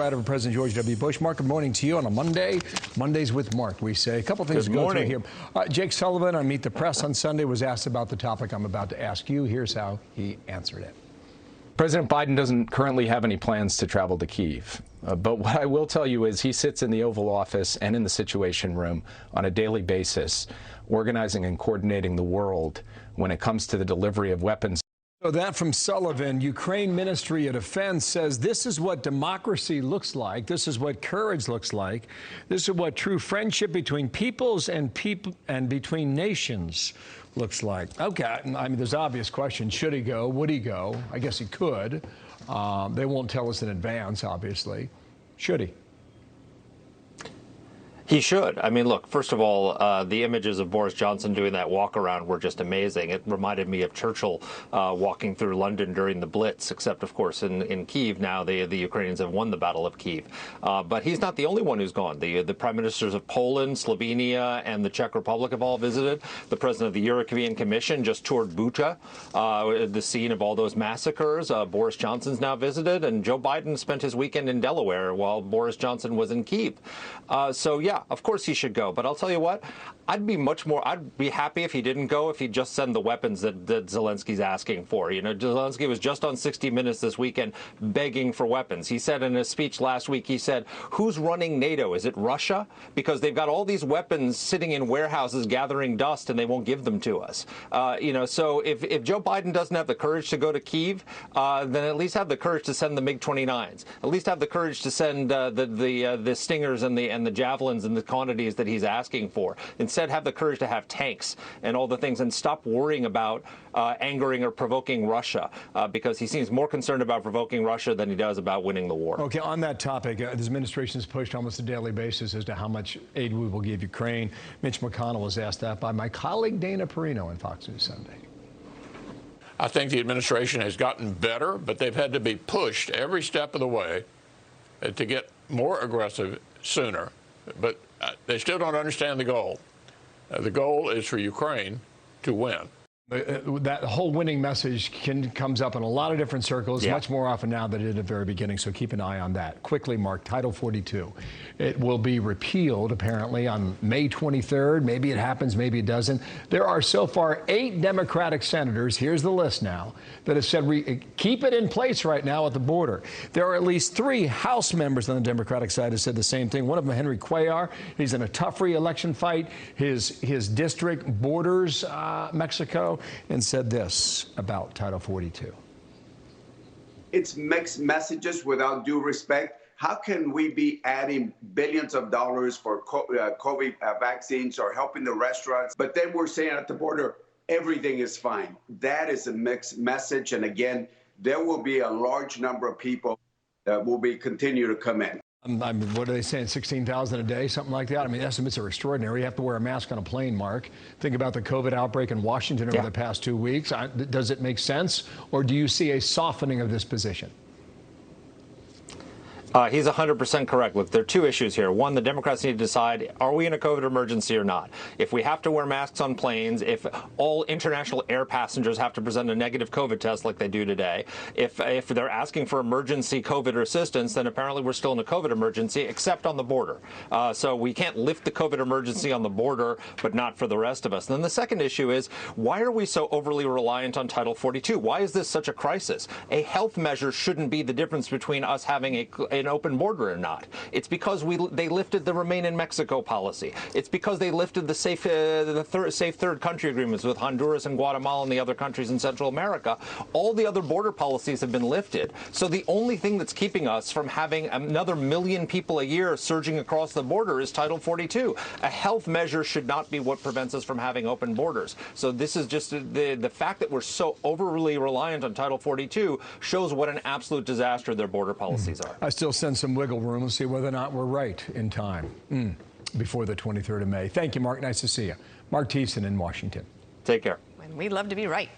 Out of President George W. Bush. Mark, good morning to you on a Monday. Mondays with Mark, we say. A couple things to go through here. Jake Sullivan on Meet the Press on Sunday was asked about the topic I'm about to ask you. Here's how he answered it. President Biden doesn't currently have any plans to travel to Kyiv. But what I will tell you is he sits in the Oval Office and in the Situation Room on a daily basis, organizing and coordinating the world when it comes to the delivery of weapons. So that from Sullivan. Ukraine Ministry of Defense says this is what democracy looks like. This is what courage looks like. This is what true friendship between peoples and between nations looks like. Okay, I mean, there's obvious questions. Should he go? Would he go? I guess he could. They won't tell us in advance, obviously. Should he? He should. I mean, look, first of all, the images of Boris Johnson doing that walk around were just amazing. It reminded me of Churchill walking through London during the Blitz, except, of course, in Kyiv now, the Ukrainians have won the Battle of Kyiv. But he's not the only one who's gone. The prime ministers of Poland, Slovenia, and the Czech Republic have all visited. The president of the European Commission just toured Bucha, the scene of all those massacres. Boris Johnson's now visited, and Joe Biden spent his weekend in Delaware while Boris Johnson was in Kyiv. So, yeah. Of course he should go, but I'll tell you what, I'd be happy if he didn't go, if he'd just send the weapons that Zelensky's asking for. You know, Zelensky was just on 60 Minutes this weekend begging for weapons. He said in his speech last week, he said, who's running NATO? Is it Russia? Because they've got all these weapons sitting in warehouses gathering dust and they won't give them to us. You know, so if Joe Biden doesn't have the courage to go to Kyiv, then at least have the courage to send the MiG-29s. At least have the courage to send the Stingers and the Javelins and the quantities that he's asking for. Instead, have the courage to have tanks and all the things, and stop worrying about angering or provoking Russia, because he seems more concerned about provoking Russia than he does about winning the war. Okay, on that topic, this administration has pushed almost a daily basis as to how much aid we will give Ukraine. Mitch McConnell was asked that by my colleague Dana Perino on Fox News Sunday. I think the administration has gotten better, but they've had to be pushed every step of the way to get more aggressive sooner. But they still don't understand the goal. The goal is for Ukraine to win. That whole winning message comes up in a lot of different circles, much more often now than it did at the very beginning, so keep an eye on that. Quickly, Mark, Title 42. It will be repealed, apparently, on May 23rd. Maybe it happens, maybe it doesn't. There are so far 8 Democratic senators, here's the list now, that have said keep it in place right now at the border. There are at least 3 House members on the Democratic side who said the same thing. One of them, Henry Cuellar, he's in a tough re-election fight. His district borders Mexico, and said this about Title 42. It's mixed messages without due respect. How can we be adding billions of dollars for COVID vaccines or helping the restaurants, but then we're saying at the border, everything is fine? That is a mixed message. And again, there will be a large number of people that will continue to come in. I mean, what are they saying, 16,000 a day, something like that? I mean, estimates are extraordinary. You have to wear a mask on a plane, Mark. Think about the COVID outbreak in Washington over the past 2 weeks. Does it make sense, or do you see a softening of this position? He's 100% correct. Look, there are 2 issues here. One, the Democrats need to decide, are we in a COVID emergency or not? If we have to wear masks on planes, if all international air passengers have to present a negative COVID test like they do today, if they're asking for emergency COVID assistance, then apparently we're still in a COVID emergency, except on the border. So we can't lift the COVID emergency on the border, but not for the rest of us. And then the second issue is, why are we so overly reliant on Title 42? Why is this such a crisis? A health measure shouldn't be the difference between us having an open border or not. It's because they lifted the Remain in Mexico policy. It's because they lifted the safe third country agreements with Honduras and Guatemala and the other countries in Central America. All the other border policies have been lifted. So the only thing that's keeping us from having another 1 million people a year surging across the border is Title 42. A health measure should not be what prevents us from having open borders. So this is just the fact that we're so overly reliant on Title 42 shows what an absolute disaster their border policies are. I still send some wiggle room and see whether or not we're right in time before the 23rd of May. Thank you, Mark. Nice to see you. Marc Thiessen in Washington. Take care. And we'd love to be right.